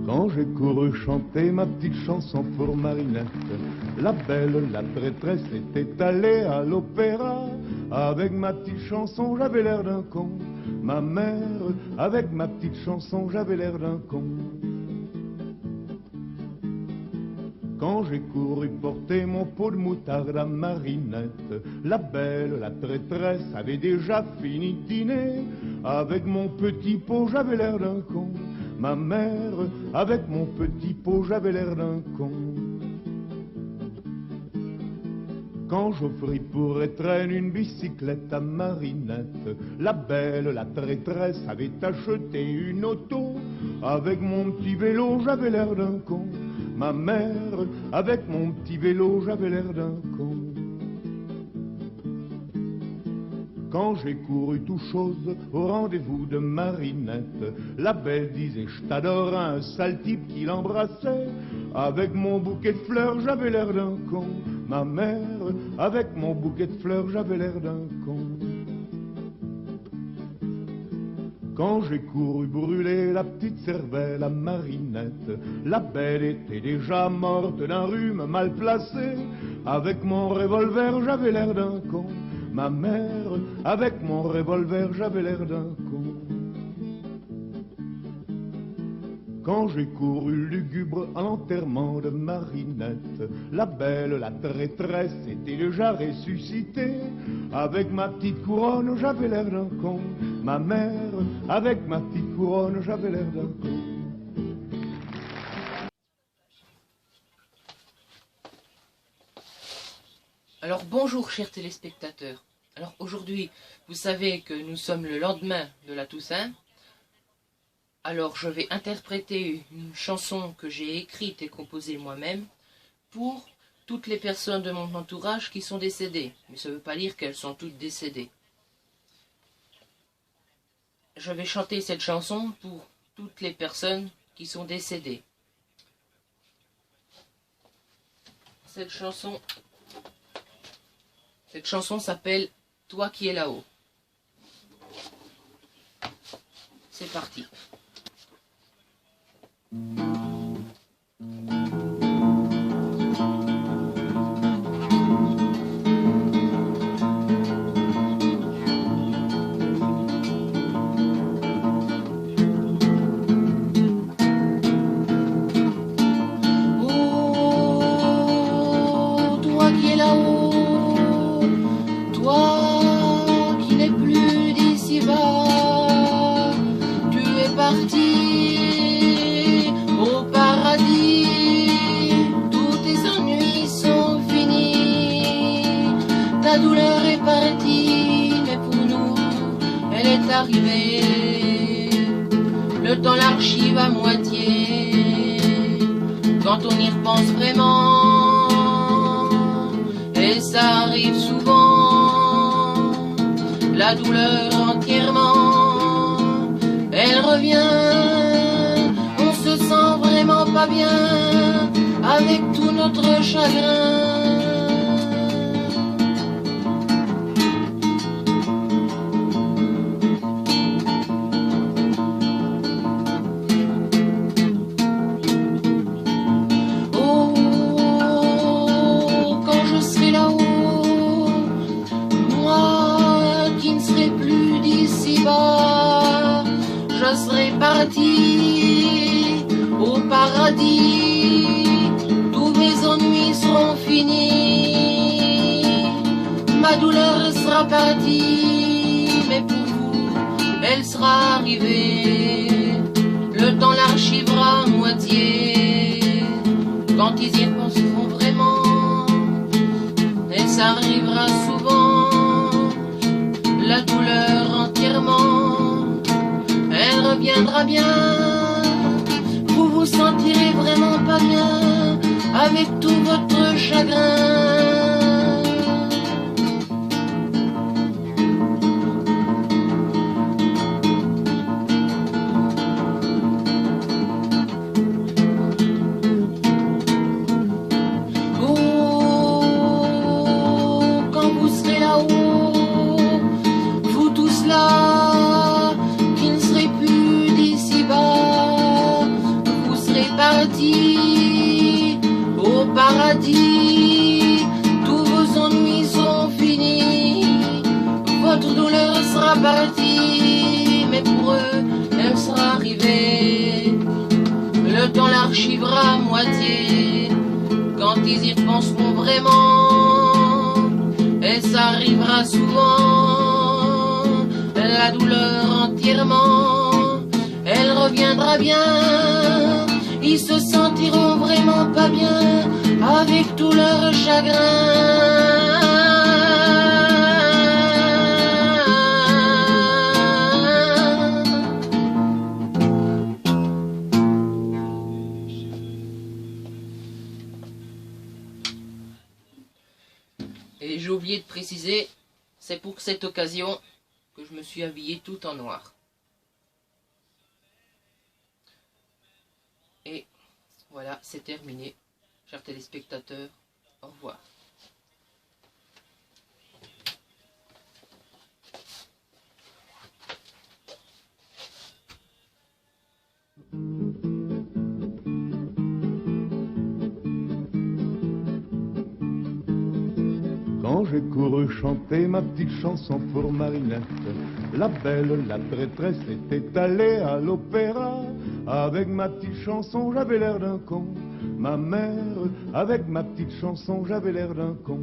Quand j'ai couru chanter ma petite chanson pour Marinette, la belle, la traîtresse était allée à l'opéra. Avec ma petite chanson, j'avais l'air d'un con. Ma mère, avec ma petite chanson, j'avais l'air d'un con. Quand j'ai couru porter mon pot de moutarde à Marinette, la belle, la traîtresse avait déjà fini de dîner. Avec mon petit pot, j'avais l'air d'un con. Ma mère, avec mon petit pot, j'avais l'air d'un con. Quand j'offris pour étreindre une bicyclette à Marinette, la belle, la traîtresse avait acheté une auto. Avec mon petit vélo, j'avais l'air d'un con. Ma mère, avec mon petit vélo, j'avais l'air d'un con. Quand j'ai couru tout chose au rendez-vous de Marinette, la belle disait je t'adore à un sale type qui l'embrassait. Avec mon bouquet de fleurs, j'avais l'air d'un con. Ma mère, avec mon bouquet de fleurs, j'avais l'air d'un con. Quand j'ai couru brûler la petite cervelle à Marinette, la belle était déjà morte d'un rhume mal placé. Avec mon revolver, j'avais l'air d'un con. Ma mère, avec mon revolver, j'avais l'air d'un con. Quand j'ai couru lugubre à l'enterrement de Marinette, la belle, la traîtresse était déjà ressuscitée. Avec ma petite couronne, j'avais l'air d'un con. Ma mère, avec ma petite couronne, j'avais l'air d'un con. Alors bonjour chers téléspectateurs. Alors aujourd'hui, vous savez que nous sommes le lendemain de la Toussaint. Alors je vais interpréter une chanson que j'ai écrite et composée moi-même pour toutes les personnes de mon entourage qui sont décédées. Mais ça ne veut pas dire qu'elles sont toutes décédées. Je vais chanter cette chanson pour toutes les personnes qui sont décédées. Cette chanson s'appelle « Toi qui es là-haut ». C'est parti. Au paradis, tous tes ennuis sont finis. Ta douleur est partie, mais pour nous, elle est arrivée. Le temps l'archive à moitié, quand on y repense vraiment, et ça arrive souvent, la douleur entièrement. Elle revient, on se sent vraiment pas bien avec tout notre chagrin. Oh, quand je serai là-haut, moi qui ne serai plus d'ici-bas, je serai parti au paradis, tous mes ennuis seront finis. Ma douleur sera partie, mais pour vous, elle sera arrivée. Le temps l'archivera à moitié, quand ils y penseront vraiment, et ça arrivera souvent, la douleur entièrement. Elle reviendra bien, vous vous sentirez vraiment pas bien avec tout votre chagrin. Oh, quand vous serez là-haut, sympathie, mais pour eux, elle sera arrivée. Le temps l'archivera à moitié, quand ils y repenseront vraiment. Et ça arrivera souvent, la douleur entièrement. Elle reviendra bien, ils se sentiront vraiment pas bien avec tout leur chagrin. Et j'ai oublié de préciser, c'est pour cette occasion que je me suis habillé tout en noir. Et voilà, c'est terminé. Chers téléspectateurs, au revoir. Quand j'ai couru chanter ma petite chanson pour Marinette, la belle, la traîtresse était allée à l'opéra. Avec ma petite chanson, j'avais l'air d'un con. Ma mère, avec ma petite chanson, j'avais l'air d'un con.